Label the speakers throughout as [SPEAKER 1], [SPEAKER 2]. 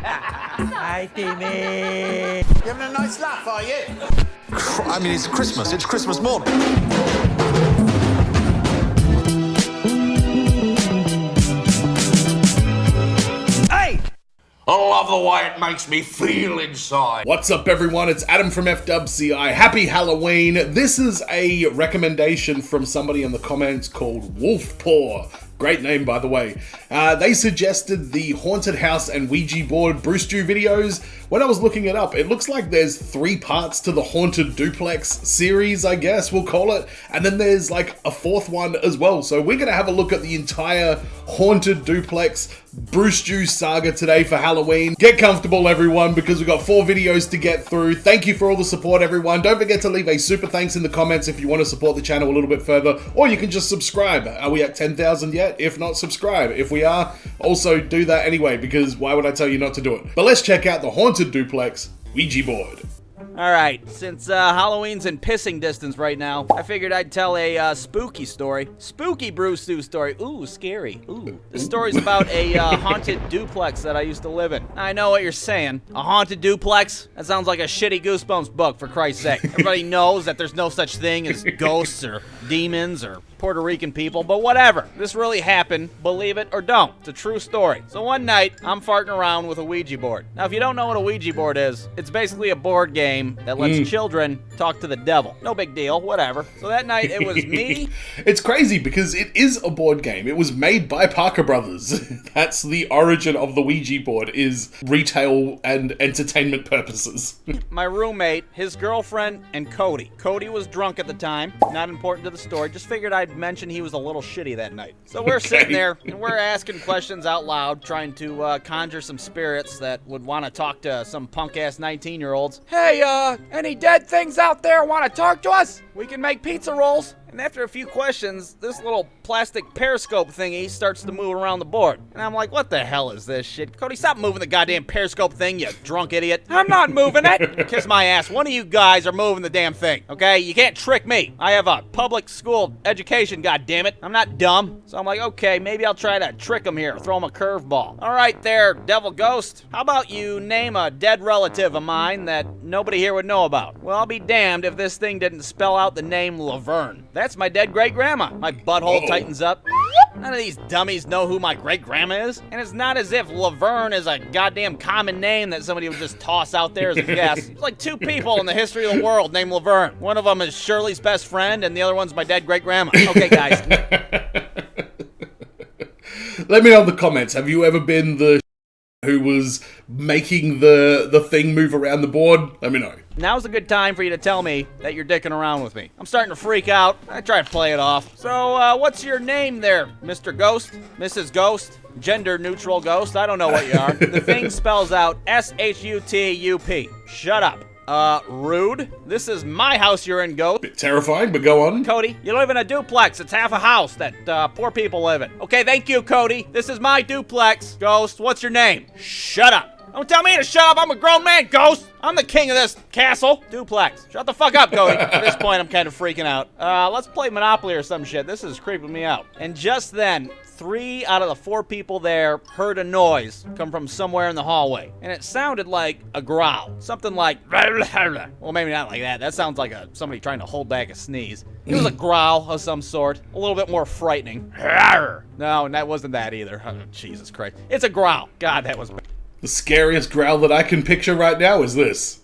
[SPEAKER 1] Hi, Timmy.
[SPEAKER 2] You having a nice laugh, are you?
[SPEAKER 3] I mean, it's Christmas. It's Christmas morning.
[SPEAKER 1] Hey!
[SPEAKER 4] I love the way it makes me feel inside.
[SPEAKER 5] What's up, everyone? It's Adam from FWCI. Happy Halloween. This is a recommendation from somebody in the comments called Wolfpaw. Great name, by the way. They suggested the Haunted House and Ouija Board Bruce Drew videos. When I was looking it up, it looks like there's 3 parts to the Haunted Duplex series, I guess we'll call it. And then there's like a 4th one as well. So we're going to have a look at the entire Haunted Duplex Bruce Drew saga today for Halloween. Get comfortable, everyone, because we've got 4 videos to get through. Thank you for all the support, everyone. Don't forget to leave a super thanks in the comments if you want to support the channel a little bit further, or you can just subscribe. Are we at 10,000 yet? If not, subscribe. If we are, also do that anyway, because why would I tell you not to do it? But let's check out the Haunted Duplex Ouija board.
[SPEAKER 1] Alright, since Halloween's in pissing distance right now, I figured I'd tell a spooky story. Spooky Bruce Drew story. Ooh, scary. Ooh. This story's about a haunted duplex that I used to live in. I know what you're saying. A haunted duplex? That sounds like a shitty Goosebumps book, for Christ's sake. Everybody knows that there's no such thing as ghosts or demons or Puerto Rican people, but whatever. This really happened, believe it or don't. It's a true story. So one night, I'm farting around with a Ouija board. Now, if you don't know what a Ouija board is, it's basically a board game that lets children talk to the devil. No big deal, whatever. So that night, it was me.
[SPEAKER 5] It's crazy because it is a board game. It was made by Parker Brothers. That's the origin of the Ouija board, is retail and entertainment purposes.
[SPEAKER 1] My roommate, his girlfriend, and Cody. Cody was drunk at the time. Not important to the story. Just figured I'd mention he was a little shitty that night. So we're sitting there, and we're asking questions out loud, trying to conjure some spirits that would want to talk to some punk-ass 19-year-olds. Hey, any dead things out there want to talk to us? We can make pizza rolls. And after a few questions, this little plastic periscope thingy starts to move around the board. And I'm like, what the hell is this shit? Cody, stop moving the goddamn periscope thing, you drunk idiot. I'm not moving it. Kiss my ass. One of you guys are moving the damn thing, okay? You can't trick me. I have a public school education, goddammit. I'm not dumb. So I'm like, okay, maybe I'll try to trick him here, throw him a curveball. All right there, devil ghost. How about you name a dead relative of mine that nobody here would know about? Well, I'll be damned if this thing didn't spell out the name Laverne. That's my dead great-grandma. My butthole tightens up. None of these dummies know who my great-grandma is. And it's not as if Laverne is a goddamn common name that somebody would just toss out there as a guess. There's like 2 people in the history of the world named Laverne. One of them is Shirley's best friend, and the other one's my dead great-grandma. Okay, guys.
[SPEAKER 5] Let me know in the comments. Have you ever been the who was making the thing move around the board? Let me know.
[SPEAKER 1] Now's a good time for you to tell me that you're dicking around with me. I'm starting to freak out. I try to play it off. So, what's your name there, Mr. Ghost? Mrs. Ghost? Gender-neutral ghost? I don't know what you are. The thing spells out S-H-U-T-U-P. Shut up. Rude. This is my house you're in, ghost.
[SPEAKER 5] Bit terrifying, but go on.
[SPEAKER 1] Cody, you live in a duplex. It's half a house that, poor people live in. Okay, thank you, Cody. This is my duplex. Ghost, what's your name? Shut up. Don't tell me to shut up. I'm a grown man, Ghost. I'm the king of this castle. Duplex. Shut the fuck up, Cody. At this point, I'm kind of freaking out. Let's play Monopoly or some shit. This is creeping me out. And just then, 3 out of the 4 people there heard a noise come from somewhere in the hallway. And it sounded like a growl. Something like, well, maybe not like that. That sounds like somebody trying to hold back a sneeze. It was a growl of some sort. A little bit more frightening. No, and that wasn't that either. Oh, Jesus Christ. It's a growl. God, that was bad.
[SPEAKER 5] The scariest growl that I can picture right now is this.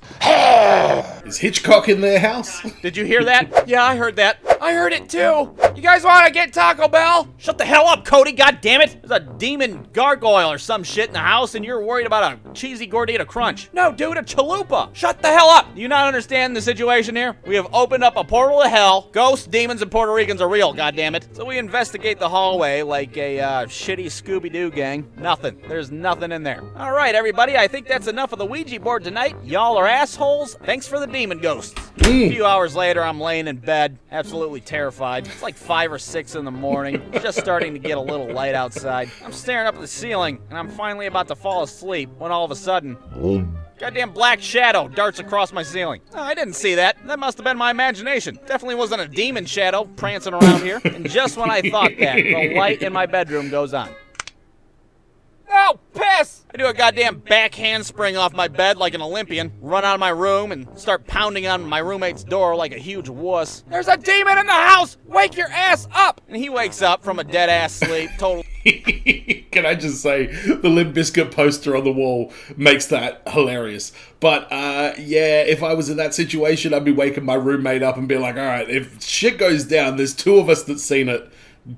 [SPEAKER 5] Is Hitchcock in their house?
[SPEAKER 1] Did you hear that? Yeah, I heard that. I heard it too. You guys want to get Taco Bell? Shut the hell up, Cody, God damn it! There's a demon gargoyle or some shit in the house and you're worried about a cheesy gordita crunch. No, dude, a chalupa. Shut the hell up. Do you not understand the situation here? We have opened up a portal to hell. Ghosts, demons, and Puerto Ricans are real, God damn it. So we investigate the hallway like a shitty Scooby-Doo gang. Nothing. There's nothing in there. All right, everybody, I think that's enough of the Ouija board tonight. Y'all are assholes. Thanks for the demon ghosts. A few hours later, I'm laying in bed, absolutely terrified. It's like 5 or 6 in the morning. It's just starting to get a little light outside. I'm staring up at the ceiling, and I'm finally about to fall asleep when all of a sudden, goddamn black shadow darts across my ceiling. Oh, I didn't see that. That must have been my imagination. Definitely wasn't a demon shadow prancing around here. And just when I thought that, the light in my bedroom goes on. Oh, piss! I do a goddamn back handspring off my bed like an Olympian, run out of my room, and start pounding on my roommate's door like a huge wuss. There's a demon in the house! Wake your ass up! And he wakes up from a dead-ass sleep, total...
[SPEAKER 5] Can I just say, the Limp Bizkit poster on the wall makes that hilarious. But, yeah, if I was in that situation, I'd be waking my roommate up and be like, alright, if shit goes down, there's two of us that's seen it,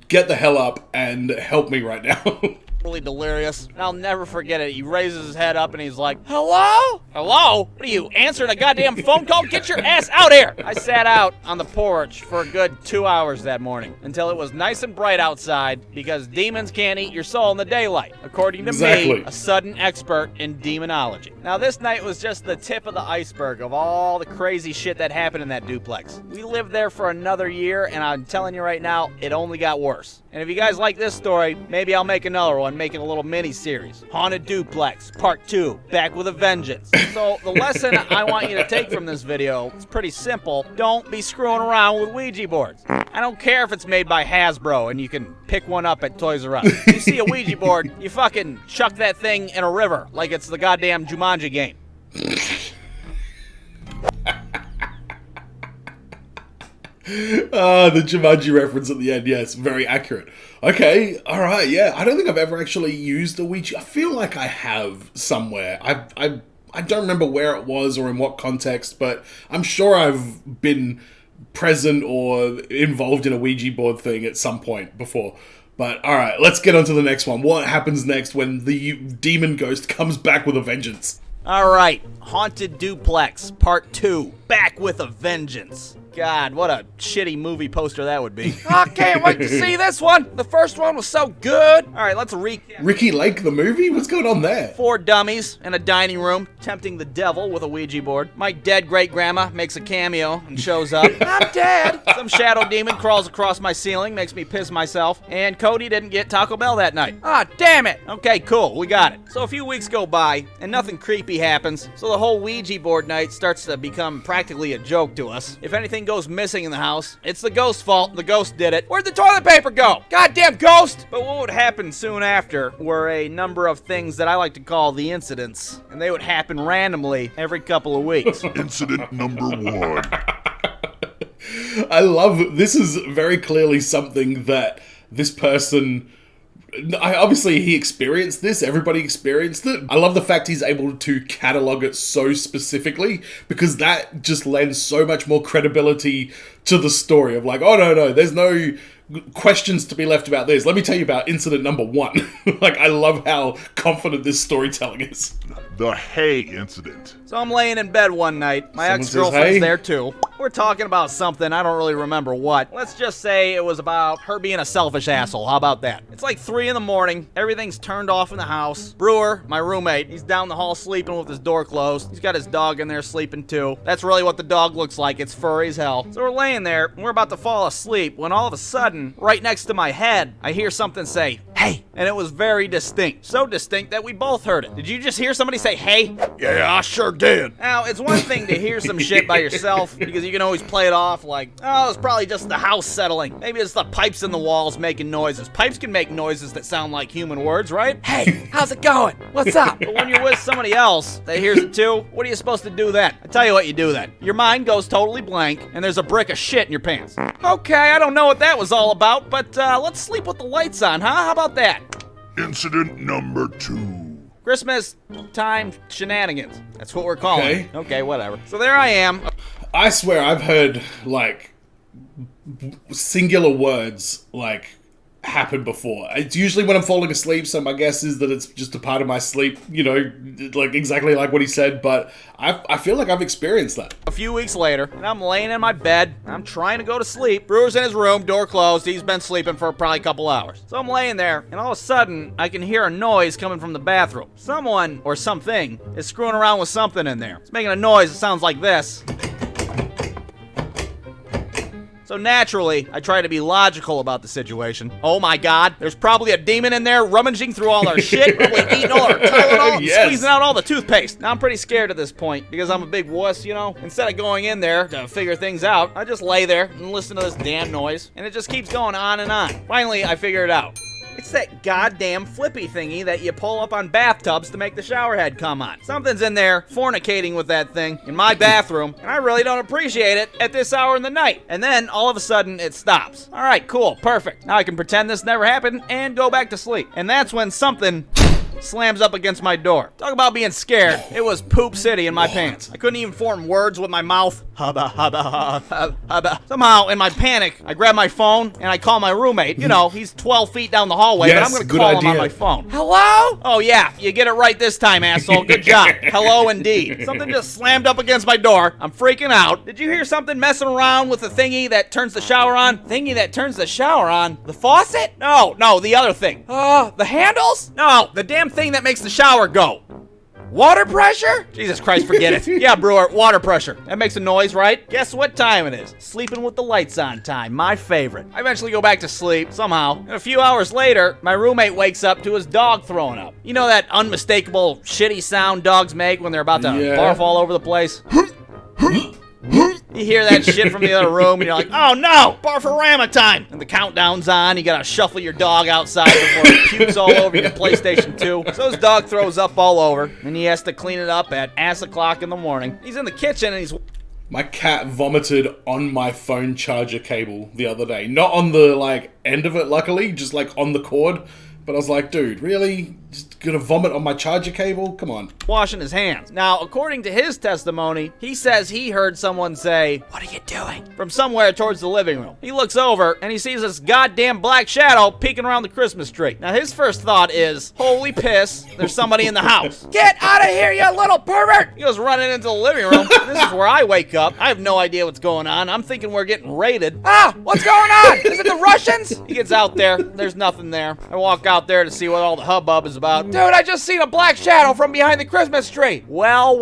[SPEAKER 5] get the hell up and help me right now.
[SPEAKER 1] Really delirious. And I'll never forget it. He raises his head up and he's like, hello? Hello? What are you, answering a goddamn phone call? Get your ass out here! I sat out on the porch for a good 2 hours that morning until it was nice and bright outside because demons can't eat your soul in the daylight, according to me, a sudden expert in demonology. Now, this night was just the tip of the iceberg of all the crazy shit that happened in that duplex. We lived there for another year, and I'm telling you right now, it only got worse. And if you guys like this story, maybe I'll make another one, making a little mini-series. Haunted Duplex, Part 2, back with a vengeance. So the lesson I want you to take from this video is pretty simple. Don't be screwing around with Ouija boards. I don't care if it's made by Hasbro and you can pick one up at Toys R Us. You see a Ouija board, you fucking chuck that thing in a river like it's the goddamn Jumanji game.
[SPEAKER 5] The Jumanji reference at the end, yes, very accurate. Okay, alright, yeah. I don't think I've ever actually used a Ouija. I feel like I have somewhere. I don't remember where it was or in what context, but I'm sure I've been present or involved in a Ouija board thing at some point before. But alright, let's get on to the next one. What happens next when the demon ghost comes back with a vengeance?
[SPEAKER 1] Alright, Haunted Duplex, Part 2, back with a vengeance. God, what a shitty movie poster that would be. I can't wait to see this one. The first one was so good. All right, let's recap.
[SPEAKER 5] Ricky Lake, the movie? What's going on there?
[SPEAKER 1] 4 dummies in a dining room tempting the devil with a Ouija board. My dead great-grandma makes a cameo and shows up. I'm dead. Some shadow demon crawls across my ceiling, makes me piss myself. And Cody didn't get Taco Bell that night. Ah, damn it. Okay, cool, we got it. So a few weeks go by, and nothing creepy happens. So the whole Ouija board night starts to become practically a joke to us. If anything goes missing in the house, it's the ghost's fault. The ghost did it. Where'd the toilet paper go? Goddamn ghost! But what would happen soon after were a number of things that I like to call the incidents, and they would happen randomly every couple of weeks.
[SPEAKER 6] Incident number 1.
[SPEAKER 5] I love, this is very clearly something that this person, obviously he experienced this, everybody experienced it. I love the fact he's able to catalog it so specifically, because that just lends so much more credibility to the story of like, oh no, there's no questions to be left about this. Let me tell you about incident number 1. Like, I love how confident this storytelling is.
[SPEAKER 6] The hay incident.
[SPEAKER 1] So I'm laying in bed one night. My
[SPEAKER 5] Someone
[SPEAKER 1] ex-girlfriend's
[SPEAKER 5] says, "Hey."
[SPEAKER 1] there too. We're talking about something. I don't really remember what. Let's just say it was about her being a selfish asshole. How about that? It's like 3 in the morning. Everything's turned off in the house. Brewer, my roommate, he's down the hall sleeping with his door closed. He's got his dog in there sleeping too. That's really what the dog looks like. It's furry as hell. So we're laying there, and we're about to fall asleep when all of a sudden, right next to my head, I hear something say, "Hey," and it was very distinct. So distinct that we both heard it. Did you just hear somebody say, "Hey"?
[SPEAKER 6] Yeah, I sure did.
[SPEAKER 1] Now, it's one thing to hear some shit by yourself, because you can always play it off like, oh, it's probably just the house settling. Maybe it's the pipes in the walls making noises. Pipes can make noises that sound like human words, right? Hey, how's it going? What's up? But when you're with somebody else that hears it too, what are you supposed to do then? I tell you what you do then. Your mind goes totally blank, and there's a brick of shit in your pants. Okay, I don't know what that was all about, but let's sleep with the lights on, huh? How about that?
[SPEAKER 6] Incident number 2.
[SPEAKER 1] Christmas time shenanigans. That's what we're calling
[SPEAKER 5] Okay.
[SPEAKER 1] it. Okay, whatever. So there I am.
[SPEAKER 5] I swear I've heard, like, singular words, like, happen before. It's usually when I'm falling asleep, so my guess is that it's just a part of my sleep, you know, like exactly like what he said, but I feel like I've experienced that.
[SPEAKER 1] A few weeks later, and I'm laying in my bed. I'm trying to go to sleep. Brewer's in his room, door closed. He's been sleeping for probably a couple hours. So I'm laying there, and all of a sudden, I can hear a noise coming from the bathroom. Someone, or something, is screwing around with something in there. It's making a noise that sounds like this. So naturally, I try to be logical about the situation. Oh my god, there's probably a demon in there rummaging through all our shit, probably eating all our Tylenol, and
[SPEAKER 5] Yes.
[SPEAKER 1] squeezing out all the toothpaste. Now I'm pretty scared at this point, because I'm a big wuss, you know? Instead of going in there to figure things out, I just lay there and listen to this damn noise, and it just keeps going on and on. Finally, I figure it out. It's that goddamn flippy thingy that you pull up on bathtubs to make the shower head come on. Something's in there fornicating with that thing in my bathroom, and I really don't appreciate it at this hour in the night. And then, all of a sudden, it stops. All right, cool, perfect. Now I can pretend this never happened and go back to sleep. And that's when something slams up against my door. Talk about being scared. It was poop city in my pants. I couldn't even form words with my mouth. Hubba, hubba, hubba, hubba. Somehow, in my panic, I grab my phone and I call my roommate. You know, he's 12 feet down the hallway, but
[SPEAKER 5] Yes,
[SPEAKER 1] I'm gonna
[SPEAKER 5] good
[SPEAKER 1] call him
[SPEAKER 5] idea.
[SPEAKER 1] on my phone. Hello? Oh yeah, you get it right this time, asshole. Good job. Hello indeed. Something just slammed up against my door. I'm freaking out. Did you hear something messing around with the thingy that turns the shower on? Thingy that turns the shower on? The faucet? No, the other thing. The handles? No, the damn thing that makes the shower go. Water pressure? Jesus Christ, forget it. Yeah, Brewer, water pressure. That makes a noise, right? Guess what time it is? Sleeping with the lights on time, my favorite. I eventually go back to sleep, somehow. And a few hours later, my roommate wakes up to his dog throwing up. You know that unmistakable, shitty sound dogs make when they're about to barf all over the place? You hear that shit from the other room, and you're like, oh no, barfarama time! And the countdown's on, you gotta shuffle your dog outside before it pukes all over your PlayStation 2. So his dog throws up all over, and he has to clean it up at ass o'clock in the morning. He's in the kitchen, and he's...
[SPEAKER 5] My cat vomited on my phone charger cable the other day. Not on the, end of it, luckily, just, on the cord. But I was like, dude, really? Just gonna vomit on my charger cable? Come on.
[SPEAKER 1] Washing his hands. Now, according to his testimony, he says he heard someone say, "What are you doing?" from somewhere towards the living room. He looks over, and he sees this goddamn black shadow peeking around the Christmas tree. Now, his first thought is, holy piss, there's somebody in the house. Get out of here, you little pervert! He goes running into the living room. This is where I wake up. I have no idea what's going on. I'm thinking we're getting raided. Ah, what's going on? Is it the Russians? He gets out there. There's nothing there. I walk out there to see what all the hubbub is about. Dude, I just seen a black shadow from behind the Christmas tree. Well.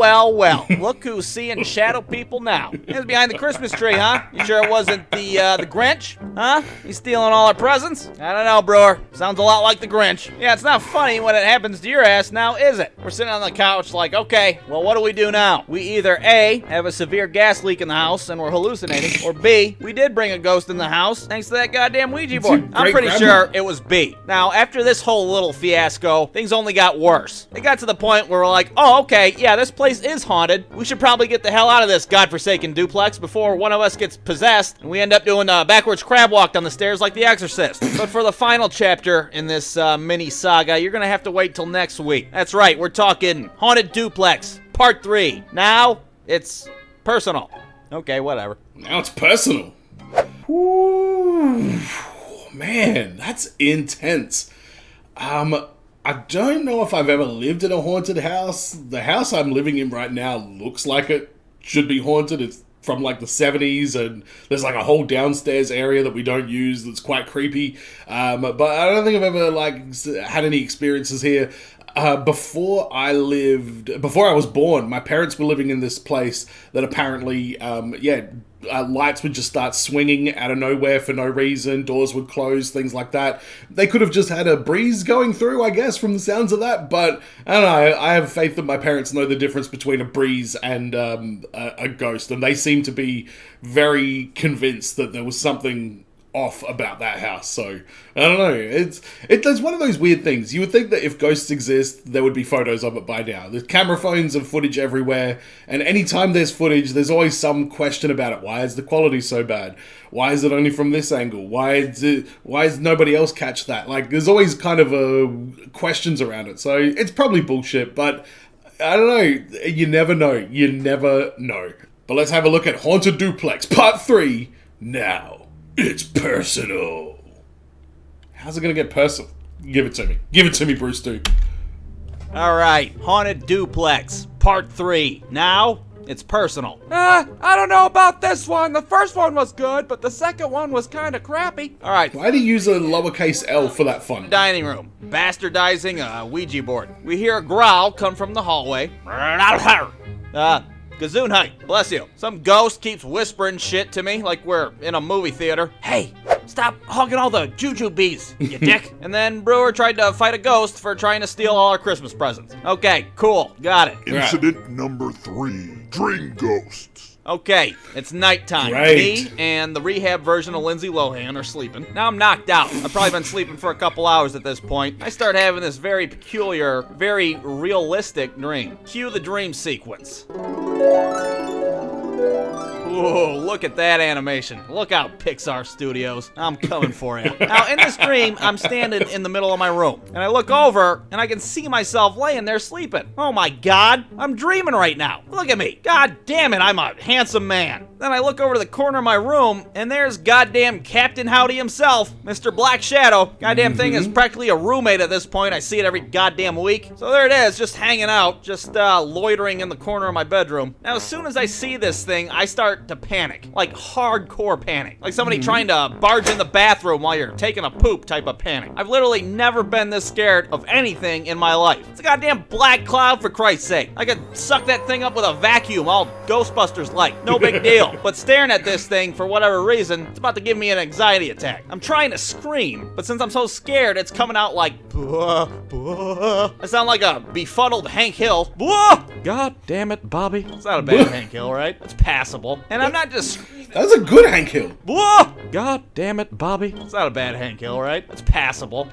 [SPEAKER 1] Look who's seeing shadow people now. It was behind the Christmas tree, huh? You sure it wasn't the Grinch? Huh? He's stealing all our presents? I don't know, Brewer. Sounds a lot like the Grinch. Yeah, it's not funny when it happens to your ass now, is it? We're sitting on the couch like, okay, well, what do we do now? We either A, have a severe gas leak in the house and we're hallucinating, or B, we did bring a ghost in the house thanks to that goddamn Ouija board. I'm pretty sure it was B. Now, after this whole little fiasco, things only got worse. It got to the point where we're like, oh, okay, yeah, this place is haunted. We should probably get the hell out of this godforsaken duplex before one of us gets possessed and we end up doing a backwards crab walk down the stairs like The Exorcist. But for the final chapter in this mini saga, you're gonna have to wait till next week. That's right, we're talking Haunted Duplex, Part 3. Now, it's personal. Okay, whatever.
[SPEAKER 5] Now it's personal. Ooh, man, that's intense. I don't know if I've ever lived in a haunted house. The house I'm living in right now looks like it should be haunted. It's from the 70s, and there's a whole downstairs area that we don't use that's quite creepy. But I don't think I've ever had any experiences here. Before I was born, my parents were living in this place that apparently, lights would just start swinging out of nowhere for no reason. Doors would close, things like that. They could have just had a breeze going through, I guess, from the sounds of that. But I don't know. I have faith that my parents know the difference between a breeze and a ghost, and they seem to be very convinced that there was something off about that house. So I don't know, it's one of those weird things. You would think that if ghosts exist, there would be photos of it by now. There's camera phones and footage everywhere, and anytime there's footage, there's always some question about it. Why is the quality so bad? Why is it only from this angle? Why is nobody else catch that? There's always kind of questions around it. So it's probably bullshit, but I don't know. You never know. But let's have a look at Haunted Duplex Part 3 now. It's personal. How's it gonna get personal? Give it to me. Give it to me, Bruce Duke.
[SPEAKER 1] All right, Haunted Duplex, Part 3. Now, it's personal. I don't know about this one. The first one was good, but the second one was kind of crappy. All right.
[SPEAKER 5] Why do you use a lowercase L for that fun?
[SPEAKER 1] Dining room. Bastardizing a Ouija board. We hear a growl come from the hallway. Gesundheit, bless you. Some ghost keeps whispering shit to me like we're in a movie theater. Hey, stop hogging all the juju bees, you dick. And then Brewer tried to fight a ghost for trying to steal all our Christmas presents. Okay, cool, got it.
[SPEAKER 6] Incident number 3. Dream ghosts.
[SPEAKER 1] Okay, it's nighttime.
[SPEAKER 5] Great.
[SPEAKER 1] Me and the rehab version of Lindsay Lohan are sleeping. Now I'm knocked out. I've probably been sleeping for a couple hours at this point. I start having this very peculiar, very realistic dream. Cue the dream sequence. Whoa, look at that animation. Look out, Pixar Studios. I'm coming for you. Now, in this dream, I'm standing in the middle of my room, and I look over, and I can see myself laying there sleeping. Oh my God, I'm dreaming right now. Look at me. God damn it, I'm a handsome man. Then I look over to the corner of my room, and there's goddamn Captain Howdy himself, Mr. Black Shadow. Goddamn thing is practically a roommate at this point. I see it every goddamn week. So there it is, just hanging out, just loitering in the corner of my bedroom. Now, as soon as I see this thing, I start to panic, like hardcore panic, like somebody trying to barge in the bathroom while you're taking a poop type of panic. I've literally never been this scared of anything in my life. It's a goddamn black cloud, for Christ's sake. I could suck that thing up with a vacuum, all Ghostbusters-like. No big deal. But staring at this thing, for whatever reason, it's about to give me an anxiety attack. I'm trying to scream, but since I'm so scared, it's coming out like, "Bwah, bwah." I sound like a befuddled Hank Hill. Bwah! God damn it, Bobby. It's not a bad Hank Hill, right? It's passable. And I'm not just...
[SPEAKER 5] That's a good Hank Hill.
[SPEAKER 1] Whoa! God damn it, Bobby. It's not a bad Hank Hill, right? It's passable.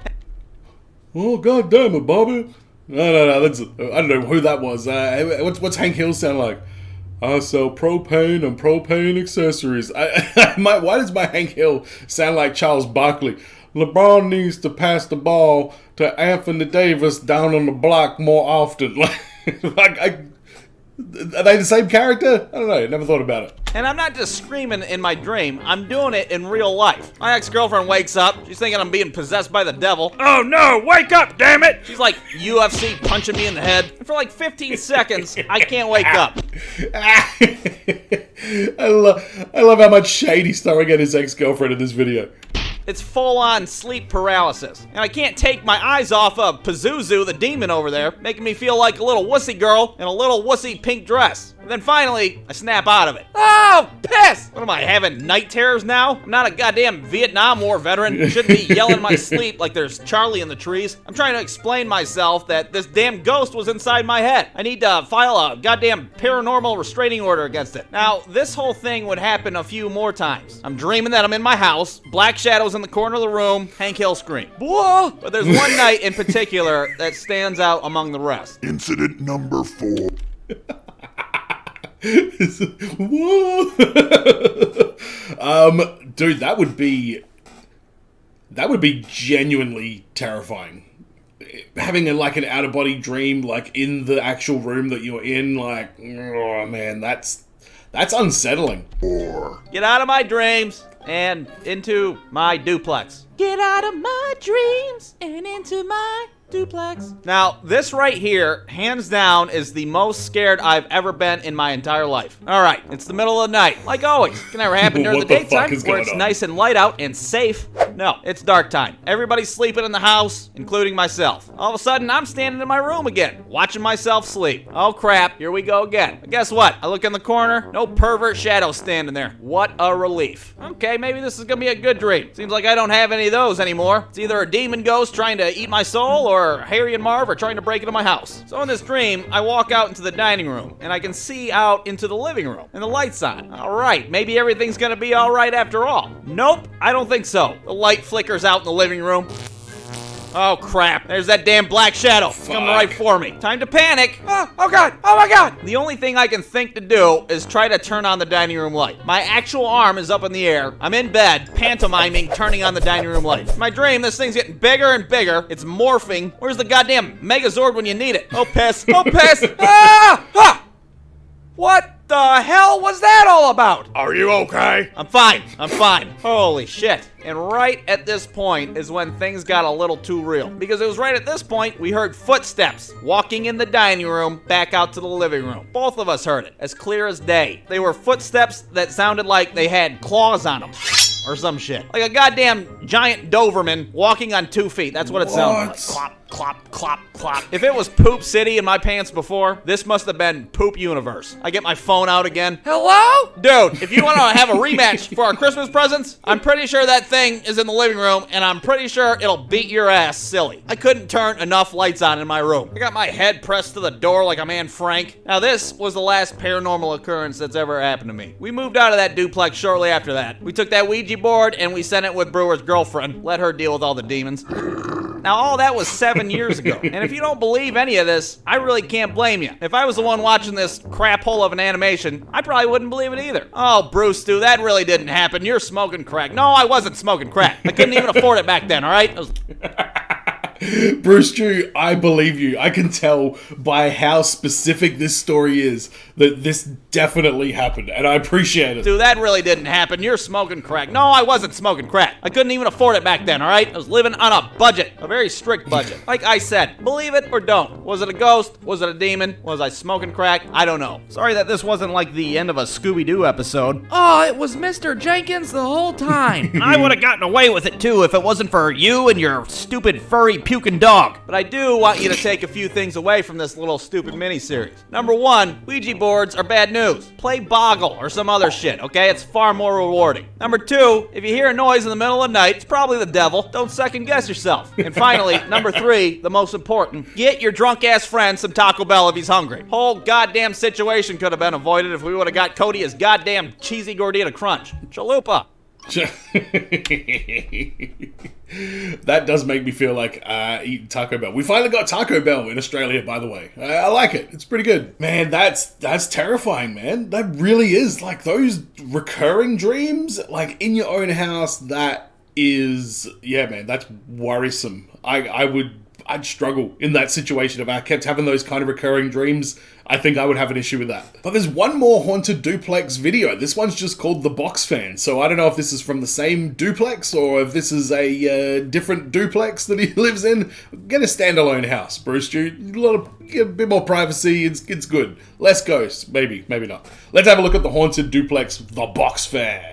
[SPEAKER 5] Oh, God damn it, Bobby. No. That's, I don't know who that was. What's Hank Hill sound like? I sell propane and propane accessories. Why does my Hank Hill sound like Charles Barkley? LeBron needs to pass the ball to Anthony Davis down on the block more often. Are they the same character? I don't know. Never thought about it.
[SPEAKER 1] And I'm not just screaming in my dream. I'm doing it in real life. My ex-girlfriend wakes up. She's thinking I'm being possessed by the devil. Oh no, wake up, damn it! She's like UFC punching me in the head. And for like 15 seconds, I can't wake up.
[SPEAKER 5] I love how much shade he's throwing at his ex-girlfriend in this video.
[SPEAKER 1] It's full-on sleep paralysis. And I can't take my eyes off of Pazuzu, the demon over there, making me feel like a little wussy girl in a little wussy pink dress. And then finally, I snap out of it. Oh, piss! What am I, having night terrors now? I'm not a goddamn Vietnam War veteran. I shouldn't be yelling in my sleep like there's Charlie in the trees. I'm trying to explain myself that this damn ghost was inside my head. I need to file a goddamn paranormal restraining order against it. Now, this whole thing would happen a few more times. I'm dreaming that I'm in my house, black shadows in the corner of the room, Hank Hill scream. Whoa! But there's one night in particular that stands out among the rest.
[SPEAKER 6] Incident number 4.
[SPEAKER 5] Whoa. Dude, that would be genuinely terrifying. Having an out of body dream, like in the actual room that you're in, like, oh man, that's unsettling.
[SPEAKER 6] 4.
[SPEAKER 1] Get out of my dreams and into my duplex. Get out of my dreams and into my duplex. Now, this right here, hands down, is the most scared I've ever been in my entire life. All right, it's the middle of the night. Like always, it can never happen during the daytime where it's nice and light out and safe. No, it's dark time. Everybody's sleeping in the house, including myself. All of a sudden, I'm standing in my room again, watching myself sleep. Oh crap, here we go again. But guess what? I look in the corner, no pervert shadow standing there. What a relief. Okay, maybe this is gonna be a good dream. Seems like I don't have any of those anymore. It's either a demon ghost trying to eat my soul, or Harry and Marv are trying to break into my house. So in this dream, I walk out into the dining room, and I can see out into the living room, and the light's on. All right, maybe everything's gonna be all right after all. Nope, I don't think so. The light flickers out in the living room. Oh crap, there's that damn black shadow. It's coming right for me. Time to panic. Oh god, oh my god. The only thing I can think to do is try to turn on the dining room light. My actual arm is up in the air. I'm in bed, pantomiming, turning on the dining room light. In my dream, this thing's getting bigger and bigger. It's morphing. Where's the goddamn Megazord when you need it? Oh piss, oh piss. Ah! What the hell was that all about?
[SPEAKER 6] Are you okay?
[SPEAKER 1] I'm fine. Holy shit. And right at this point is when things got a little too real. Because it was right at this point we heard footsteps walking in the dining room back out to the living room. Both of us heard it, as clear as day. They were footsteps that sounded like they had claws on them. Or some shit. Like a goddamn giant Doberman walking on 2 feet. That's what it sounded like. clop, clop, clop. If it was Poop City in my pants before, this must have been Poop Universe. I get my phone out again. Hello? Dude, if you want to have a rematch for our Christmas presents, I'm pretty sure that thing is in the living room, and I'm pretty sure it'll beat your ass silly. I couldn't turn enough lights on in my room. I got my head pressed to the door like I'm Anne Frank. Now this was the last paranormal occurrence that's ever happened to me. We moved out of that duplex shortly after that. We took that Ouija board and we sent it with Brewer's girlfriend. Let her deal with all the demons. Now all that was 7 years ago. And if you don't believe any of this, I really can't blame you. If I was the one watching this crap hole of an animation, I probably wouldn't believe it either. Oh, Bruce, dude, that really didn't happen. You're smoking crack. No, I wasn't smoking crack. I couldn't even afford it back then, all right?
[SPEAKER 5] Bruce Drew, I believe you. I can tell by how specific this story is that this definitely happened, and I appreciate it.
[SPEAKER 1] Dude, that really didn't happen. You're smoking crack. No, I wasn't smoking crack. I couldn't even afford it back then, all right? I was living on a budget, a very strict budget. Like I said, believe it or don't. Was it a ghost? Was it a demon? Was I smoking crack? I don't know. Sorry that this wasn't like the end of a Scooby-Doo episode. Oh, it was Mr. Jenkins the whole time. I would have gotten away with it too if it wasn't for you and your stupid furry puking dog. But I do want you to take a few things away from this little stupid mini-series. Number one, Ouija boards are bad news. Play Boggle or some other shit, okay? It's far more rewarding. Number two, if you hear a noise in the middle of the night, it's probably the devil. Don't second guess yourself. And finally, number three, the most important, get your drunk-ass friend some Taco Bell if he's hungry. Whole goddamn situation could have been avoided if we would have got Cody his goddamn cheesy gordita crunch. Chalupa.
[SPEAKER 5] That does make me feel like eating Taco Bell. We finally got Taco Bell in Australia, by the way. I like it. It's pretty good. Man, that's terrifying, man. That really is. Like, those recurring dreams, like, in your own house, that is... Yeah, man, that's worrisome. I'd struggle in that situation if I kept having those kind of recurring dreams. I think I would have an issue with that. But there's one more haunted duplex video. This one's just called The Box Fan. So I don't know if this is from the same duplex or if this is a different duplex that he lives in. Get a standalone house, Bruce Drew. A bit more privacy. It's good. Less ghosts. Maybe not. Let's have a look at the haunted duplex, The Box Fan.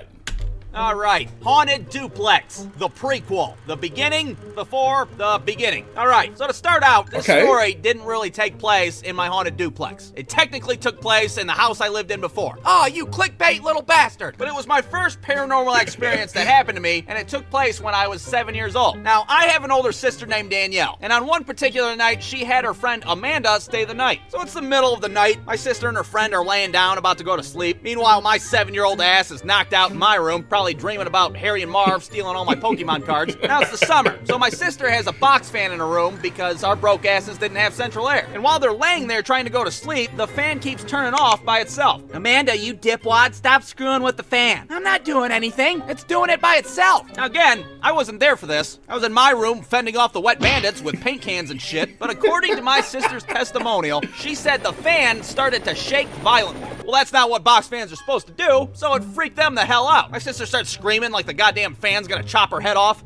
[SPEAKER 1] All right, Haunted Duplex, the prequel, the beginning before the beginning. All right, so to start out, this story didn't really take place in my haunted duplex. It technically took place in the house I lived in before. Oh, you clickbait little bastard. But it was my first paranormal experience that happened to me, and it took place when I was 7 years old. Now, I have an older sister named Danielle, and on one particular night, she had her friend Amanda stay the night. So it's the middle of the night, my sister and her friend are laying down about to go to sleep. Meanwhile, my 7-year-old ass is knocked out in my room, probably dreaming about Harry and Marv stealing all my Pokemon cards. Now it's the summer, so my sister has a box fan in her room because our broke asses didn't have central air. And while they're laying there trying to go to sleep, the fan keeps turning off by itself. Amanda, you dipwad, stop screwing with the fan. I'm not doing anything. It's doing it by itself. Now again, I wasn't there for this. I was in my room fending off the wet bandits with paint cans and shit, but according to my sister's testimonial, she said the fan started to shake violently. Well, that's not what box fans are supposed to do, so it freaked them the hell out. My sister starts screaming like the goddamn fan's gonna chop her head off.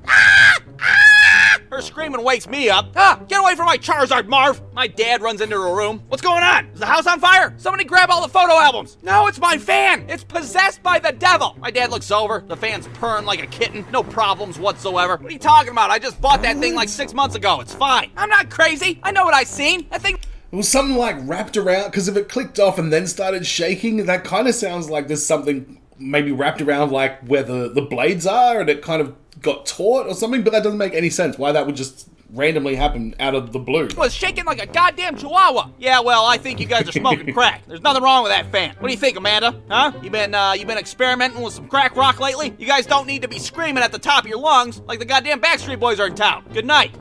[SPEAKER 1] Her screaming wakes me up. Get away from my Charizard, Marv! My dad runs into her room. What's going on? Is the house on fire? Somebody grab all the photo albums. No, it's my fan. It's possessed by the devil. My dad looks over. The fan's purring like a kitten. No problems whatsoever. What are you talking about? I just bought that thing like 6 months ago. It's fine. I'm not crazy. I know what I've seen. That thing...
[SPEAKER 5] It was something like wrapped around, because if it clicked off and then started shaking, that kind of sounds like there's something maybe wrapped around like where the blades are and it kind of got taut or something, but that doesn't make any sense why that would just randomly happen out of the blue.
[SPEAKER 1] It was shaking like a goddamn chihuahua. Yeah, well, I think you guys are smoking crack. There's nothing wrong with that fan. What do you think, Amanda? Huh? You been experimenting with some crack rock lately? You guys don't need to be screaming at the top of your lungs like the goddamn Backstreet Boys are in town. Good night.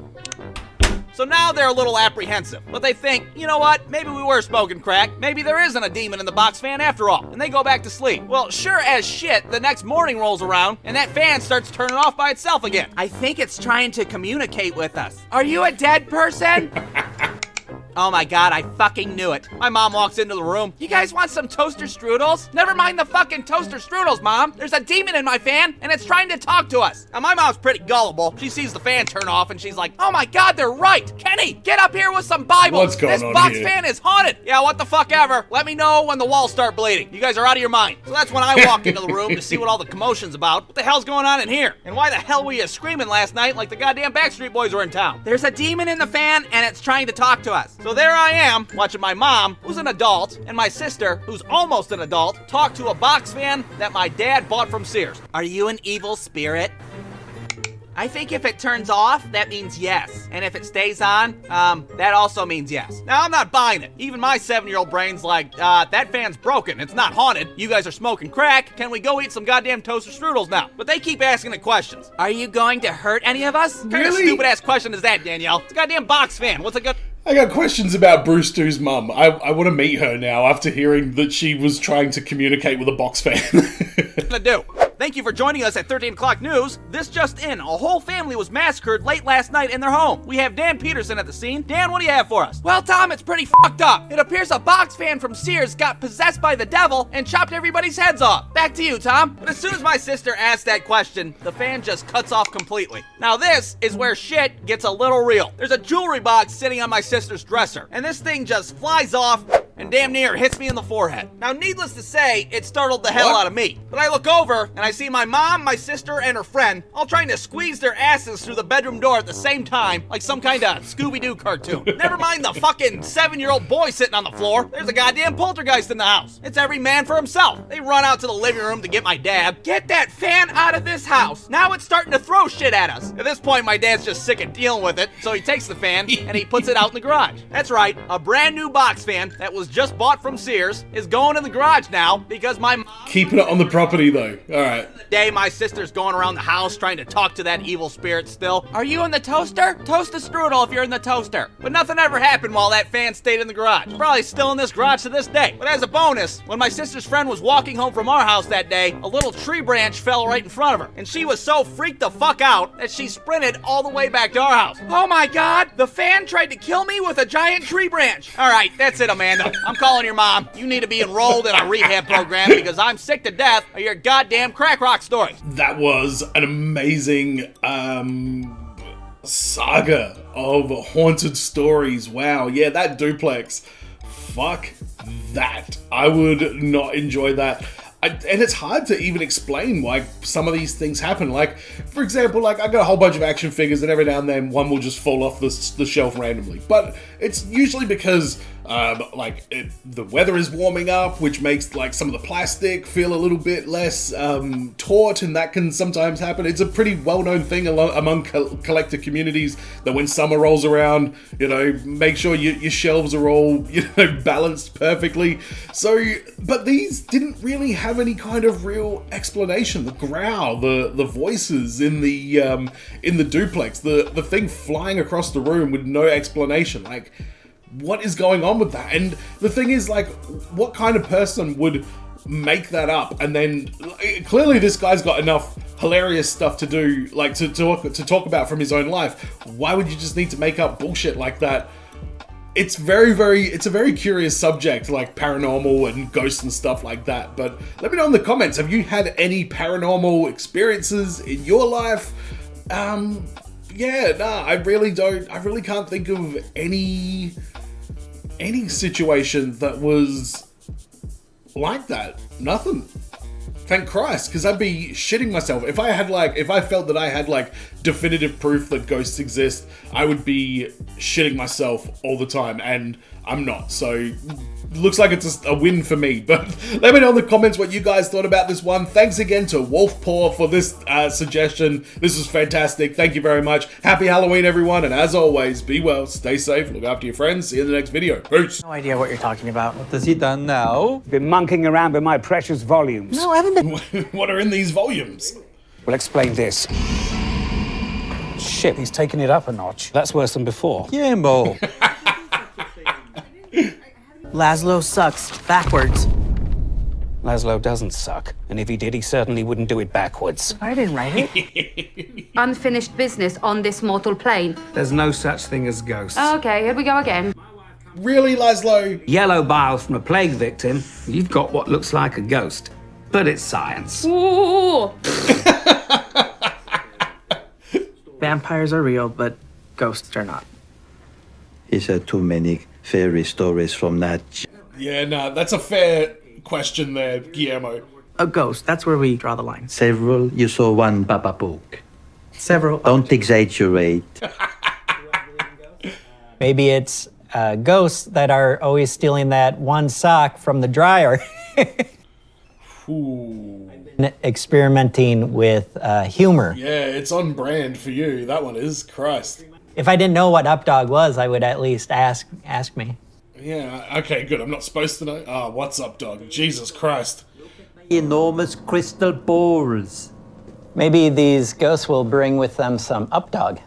[SPEAKER 1] So now they're a little apprehensive, but they think, you know what, maybe we were smoking crack, maybe there isn't a demon in the box fan after all, and they go back to sleep. Well, sure as shit, the next morning rolls around, and that fan starts turning off by itself again. I think it's trying to communicate with us. Are you a dead person? Oh my god, I fucking knew it. My mom walks into the room. You guys want some toaster strudels? Never mind the fucking toaster strudels, Mom. There's a demon in my fan, and it's trying to talk to us. Now, my mom's pretty gullible. She sees the fan turn off, and she's like, oh my god, they're right. Kenny, get up here with some Bible.
[SPEAKER 5] What's going
[SPEAKER 1] this
[SPEAKER 5] on
[SPEAKER 1] box
[SPEAKER 5] here?
[SPEAKER 1] fan is haunted. Yeah, what the fuck ever. Let me know when the walls start bleeding. You guys are out of your mind. So that's when I walk into the room to see what all the commotion's about. What the hell's going on in here? And why the hell were you screaming last night like the goddamn Backstreet Boys were in town? There's a demon in the fan, and it's trying to talk to us. So there I am, watching my mom, who's an adult, and my sister, who's almost an adult, talk to a box fan that my dad bought from Sears. Are you an evil spirit? I think if it turns off, that means yes. And if it stays on, that also means yes. Now, I'm not buying it. Even my 7-year-old brain's like, that fan's broken. It's not haunted. You guys are smoking crack. Can we go eat some goddamn toaster strudels now? But they keep asking the questions. Are you going to hurt any of us? What kind of stupid-ass question is that, Danielle? It's a goddamn box fan. What's a good...
[SPEAKER 5] I got questions about Brewster's mum. I want to meet her now after hearing that she was trying to communicate with a box fan.
[SPEAKER 1] to do. Thank you for joining us at 13 O'Clock News. This just in, a whole family was massacred late last night in their home. We have Dan Peterson at the scene. Dan, what do you have for us? Well, Tom, it's pretty fucked up. It appears a box fan from Sears got possessed by the devil and chopped everybody's heads off. Back to you, Tom. But as soon as my sister asked that question, the fan just cuts off completely. Now this is where shit gets a little real. There's a jewelry box sitting on my sister's dresser, and this thing just flies off and damn near hits me in the forehead. Now, needless to say, it startled the hell out of me. But I look over, and I see my mom, my sister, and her friend all trying to squeeze their asses through the bedroom door at the same time, like some kind of Scooby-Doo cartoon. Never mind the fucking 7-year-old boy sitting on the floor. There's a goddamn poltergeist in the house. It's every man for himself. They run out to the living room to get my dad. Get that fan out of this house. Now it's starting to throw shit at us. At this point, my dad's just sick of dealing with it, so he takes the fan, and he puts it out in the garage. That's right, a brand new box fan that was just bought from Sears is going in the garage now because my mom...
[SPEAKER 5] Keeping it on the property, though. All right.
[SPEAKER 1] Day, my sister's going around the house trying to talk to that evil spirit still. Are you in the toaster? Toast a strudel if you're in the toaster. But nothing ever happened while that fan stayed in the garage. Probably still in this garage to this day. But as a bonus, when my sister's friend was walking home from our house that day, a little tree branch fell right in front of her. And she was so freaked the fuck out that she sprinted all the way back to our house. Oh my god, the fan tried to kill me with a giant tree branch. All right, that's it, Amanda. I'm calling your mom. You need to be enrolled in a rehab program because I'm sick to death of your goddamn crack rock stories.
[SPEAKER 5] That was an amazing saga of haunted stories. Wow, yeah, that duplex. Fuck that. I would not enjoy that. And it's hard to even explain why some of these things happen. Like, for example, like I got a whole bunch of action figures and every now and then one will just fall off the shelf randomly. But it's usually because the weather is warming up, which makes like some of the plastic feel a little bit less taut, and that can sometimes happen. It's a pretty well-known thing among collector communities that when summer rolls around, you know, make sure your shelves are all, you know, balanced perfectly. So, but these didn't really have any kind of real explanation. The growl, the voices in the duplex, the thing flying across the room with no explanation. Like, what is going on with that? And the thing is, like, what kind of person would make that up? And then clearly this guy's got enough hilarious stuff to do, like to talk about from his own life. Why would you just need to make up bullshit like that? It's a very curious subject, like paranormal and ghosts and stuff like that. But let me know in the comments, have you had any paranormal experiences in your life? I really can't think of any situation that was like that. Nothing. Thank Christ, because I'd be shitting myself. If I felt that I had like definitive proof that ghosts exist, I would be shitting myself all the time, and I'm not. So looks like it's a win for me. But let me know in the comments what you guys thought about this one. Thanks again to Wolfpaw for this suggestion. This was fantastic. Thank you very much. Happy Halloween, everyone. And as always, be well, stay safe, look after your friends. See you in the next video. Peace.
[SPEAKER 7] No idea what you're talking about.
[SPEAKER 8] What has he done now?
[SPEAKER 9] Been monkeying around with my precious volumes.
[SPEAKER 7] No, I haven't been.
[SPEAKER 5] What are in these volumes?
[SPEAKER 9] We'll explain this. Shit, he's taken it up a notch. That's worse than before.
[SPEAKER 8] Yambo.
[SPEAKER 7] Laszlo sucks backwards.
[SPEAKER 9] Laszlo doesn't suck, and if he did, he certainly wouldn't do it backwards.
[SPEAKER 7] I didn't write it.
[SPEAKER 10] Unfinished business on this mortal plane.
[SPEAKER 9] There's no such thing as ghosts.
[SPEAKER 10] Okay, here we go again.
[SPEAKER 5] Really, Laszlo?
[SPEAKER 9] Yellow bile from a plague victim. You've got what looks like a ghost. But it's science.
[SPEAKER 8] Ooh.
[SPEAKER 7] Vampires are real, but ghosts are not.
[SPEAKER 10] He's heard too many fairy stories from that.
[SPEAKER 5] Yeah, no, that's a fair question there, Guillermo.
[SPEAKER 7] A ghost, that's where we draw the line.
[SPEAKER 10] Several, you saw one bababook.
[SPEAKER 7] Several.
[SPEAKER 10] Don't exaggerate.
[SPEAKER 11] Maybe it's ghosts that are always stealing that one sock from the dryer.
[SPEAKER 5] Ooh.
[SPEAKER 11] Experimenting with humor.
[SPEAKER 5] Yeah, it's on brand for you. That one is. Christ.
[SPEAKER 11] If I didn't know what Updog was, I would at least ask me.
[SPEAKER 5] Yeah, okay, good. I'm not supposed to know. Ah, what's up, dog? Jesus Christ.
[SPEAKER 10] Enormous crystal balls.
[SPEAKER 11] Maybe these ghosts will bring with them some Updog.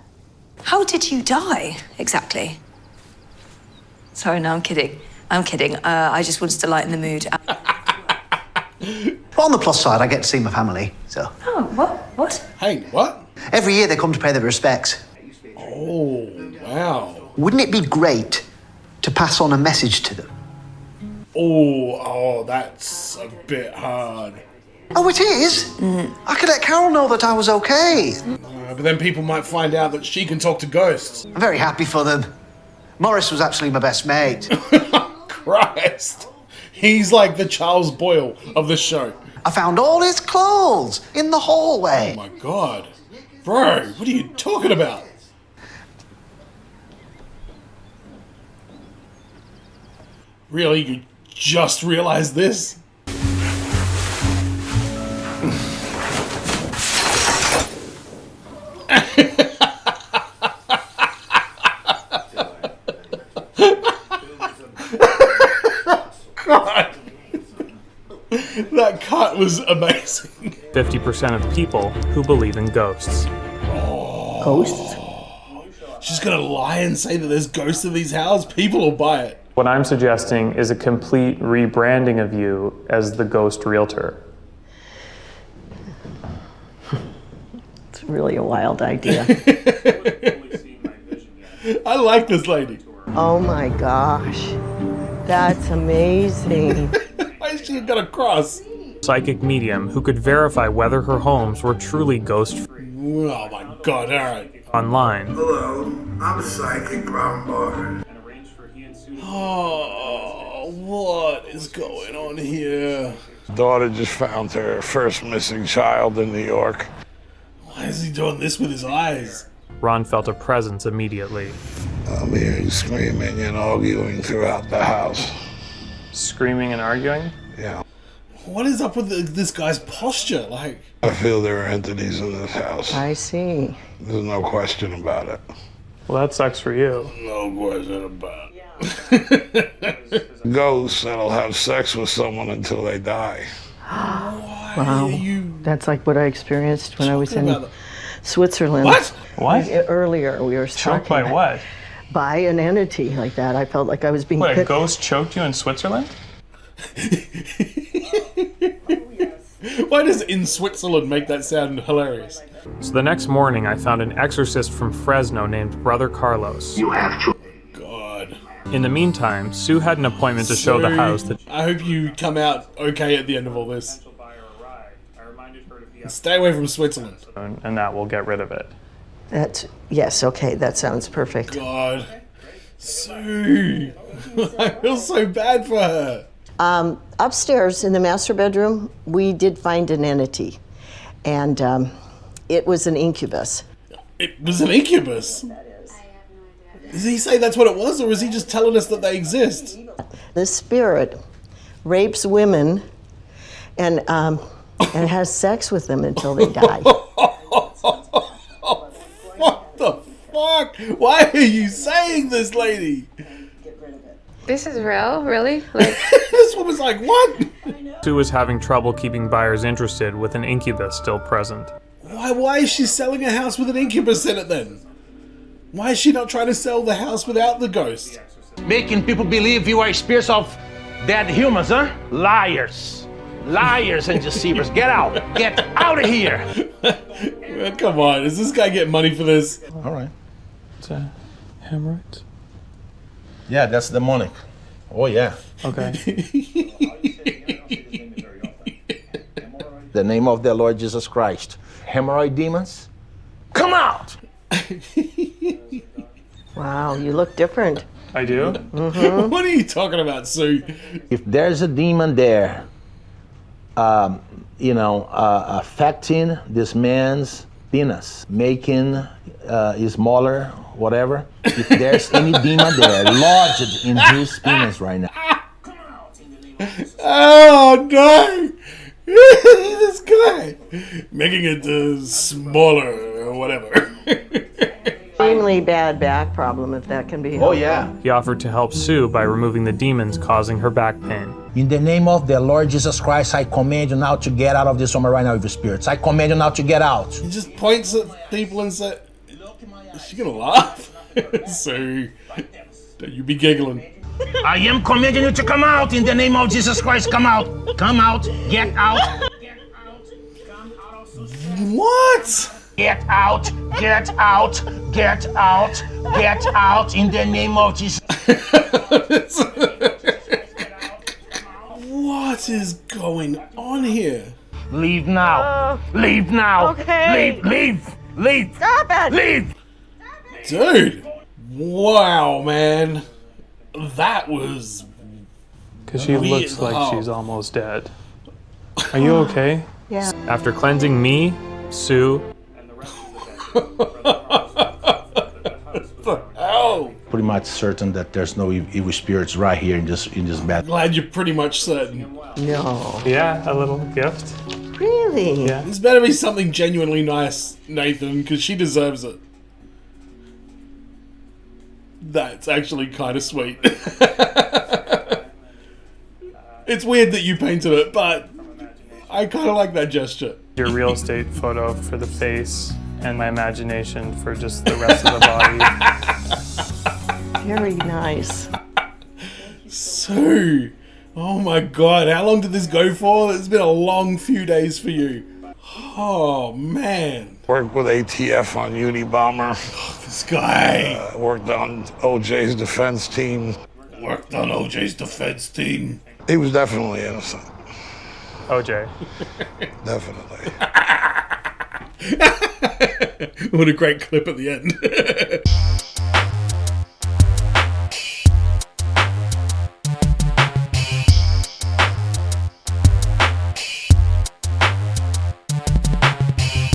[SPEAKER 8] How did you die, exactly? Sorry, no, I'm kidding. I'm kidding. I just wanted to lighten the mood.
[SPEAKER 2] But on the plus side, I get to see my family, so.
[SPEAKER 8] Oh, what? What?
[SPEAKER 5] Hey, what?
[SPEAKER 2] Every year they come to pay their respects.
[SPEAKER 5] Oh, wow.
[SPEAKER 2] Wouldn't it be great to pass on a message to them?
[SPEAKER 5] Oh, that's a bit hard.
[SPEAKER 2] Oh, it is? I could let Carol know that I was okay.
[SPEAKER 5] But then people might find out that she can talk to ghosts.
[SPEAKER 2] I'm very happy for them. Morris was actually my best mate.
[SPEAKER 5] Christ. He's like the Charles Boyle of this show.
[SPEAKER 2] I found all his clothes in the hallway.
[SPEAKER 5] Oh my God. Bro, what are you talking about? Really? You just realized this? God. That cut was amazing.
[SPEAKER 12] 50% of people who believe in ghosts.
[SPEAKER 7] Ghosts?
[SPEAKER 5] She's gonna lie and say that there's ghosts in these houses? People will buy it.
[SPEAKER 12] What I'm suggesting is a complete rebranding of you as the ghost realtor.
[SPEAKER 7] It's really a wild idea.
[SPEAKER 5] I like this lady.
[SPEAKER 7] Oh my gosh. That's amazing.
[SPEAKER 5] Why is she got a cross?
[SPEAKER 12] Psychic medium who could verify whether her homes were truly ghost-free.
[SPEAKER 5] Oh my God, alright.
[SPEAKER 12] Online.
[SPEAKER 6] Hello, I'm Psychic Lombard.
[SPEAKER 5] Oh, what is going on here?
[SPEAKER 6] Daughter just found her first missing child in New York.
[SPEAKER 5] Why is he doing this with his eyes?
[SPEAKER 12] Ron felt a presence immediately.
[SPEAKER 6] I'm hearing screaming and arguing throughout the house.
[SPEAKER 12] Screaming and arguing?
[SPEAKER 6] Yeah.
[SPEAKER 5] What is up with this guy's posture? Like,
[SPEAKER 6] I feel there are entities in this house.
[SPEAKER 7] I see.
[SPEAKER 6] There's no question about it.
[SPEAKER 12] Well, that sucks for you.
[SPEAKER 5] no question about it.
[SPEAKER 6] Ghosts that'll have sex with someone until they die.
[SPEAKER 7] Wow. That's like what I experienced when I was in
[SPEAKER 5] about
[SPEAKER 7] Switzerland.
[SPEAKER 5] What?
[SPEAKER 12] What?
[SPEAKER 7] Earlier, we were
[SPEAKER 12] Choked
[SPEAKER 7] talking
[SPEAKER 12] by what?
[SPEAKER 7] by an entity like that. I felt like I was being
[SPEAKER 12] What, a
[SPEAKER 7] hit.
[SPEAKER 12] ghost choked you in Switzerland?
[SPEAKER 5] Why does in Switzerland make that sound hilarious?
[SPEAKER 12] So the next morning, I found an exorcist from Fresno named Brother Carlos.
[SPEAKER 5] God.
[SPEAKER 12] In the meantime, Sue had an appointment to show the house that
[SPEAKER 5] I hope you come out okay at the end of all this. And stay away from Switzerland.
[SPEAKER 12] and that will get rid of it.
[SPEAKER 7] Yes, okay, that sounds perfect.
[SPEAKER 5] God. Sue. I feel so bad for her.
[SPEAKER 7] Upstairs in the master bedroom, we did find an entity, and it was an incubus.
[SPEAKER 5] It was an incubus? Does he say that's what it was, or is he just telling us that they exist?
[SPEAKER 7] The spirit rapes women and has sex with them until they die.
[SPEAKER 5] What the fuck? Why are you saying this, lady?
[SPEAKER 8] This is real? Really? Like,
[SPEAKER 5] This woman's like, what?
[SPEAKER 12] Sue was having trouble keeping buyers interested with an incubus still present.
[SPEAKER 5] Why is she selling a house with an incubus in it then? Why is she not trying to sell the house without the ghost?
[SPEAKER 4] Making people believe you are spirits of dead humans, huh? Liars. Liars and deceivers. Get out. Get out of here.
[SPEAKER 5] Well, come on, does this guy get money for this?
[SPEAKER 12] All right. It's a hemorrhoid.
[SPEAKER 4] Yeah, that's demonic. Oh, yeah.
[SPEAKER 12] Okay.
[SPEAKER 4] The name of the Lord Jesus Christ. Hemorrhoid demons, come out!
[SPEAKER 7] Wow, you look different.
[SPEAKER 12] I do?
[SPEAKER 5] What are you talking about, Sue?
[SPEAKER 4] If there's a demon there, affecting this man's penis, making it smaller, whatever, if there's any demon there lodged in his penis right now.
[SPEAKER 5] Oh no! This guy making it smaller or whatever.
[SPEAKER 7] Extremely bad back problem, if that can be helpful.
[SPEAKER 4] Oh, yeah.
[SPEAKER 12] He offered to help Sue by removing the demons causing her back pain.
[SPEAKER 4] In the name of the Lord Jesus Christ, I command you now to get out of this woman right now, evil spirits. I command you now to get out.
[SPEAKER 5] He just points at people and says, "Is she gonna laugh?" So, don't you be giggling.
[SPEAKER 4] I am commanding you to come out in the name of Jesus Christ. Come out. Come out. Get out.
[SPEAKER 5] What?
[SPEAKER 4] Get out. Get out. Get out. Get out in the name of Jesus.
[SPEAKER 5] What is going on here?
[SPEAKER 4] Leave now. Leave now.
[SPEAKER 7] Okay.
[SPEAKER 4] Leave.
[SPEAKER 7] Stop it!
[SPEAKER 4] Leave.
[SPEAKER 5] Dude. Wow, man. That was...
[SPEAKER 12] Because she looks like she's almost dead. Are you okay?
[SPEAKER 7] Yeah.
[SPEAKER 12] After cleansing me, Sue,
[SPEAKER 5] Hell.
[SPEAKER 4] Pretty much certain that there's no evil spirits right here in this bed.
[SPEAKER 5] Glad you're pretty much certain.
[SPEAKER 7] No.
[SPEAKER 12] yeah, a little gift.
[SPEAKER 7] Really?
[SPEAKER 12] Yeah.
[SPEAKER 5] This better be something genuinely nice, Nathan, because she deserves it. That's actually kind of sweet. It's weird that you painted it, but I kind of like that gesture.
[SPEAKER 12] Your real estate photo for the face, and my imagination for just the rest of the body.
[SPEAKER 7] Very nice.
[SPEAKER 5] So, oh my god, how long did this go for? It's been a long few days for you. Oh man.
[SPEAKER 6] Worked with ATF on Unabomber.
[SPEAKER 5] This guy.
[SPEAKER 6] Worked on OJ's defense team.
[SPEAKER 5] Worked on OJ's defense team.
[SPEAKER 6] He was definitely innocent.
[SPEAKER 12] OJ.
[SPEAKER 6] Definitely.
[SPEAKER 5] What a great clip at the end.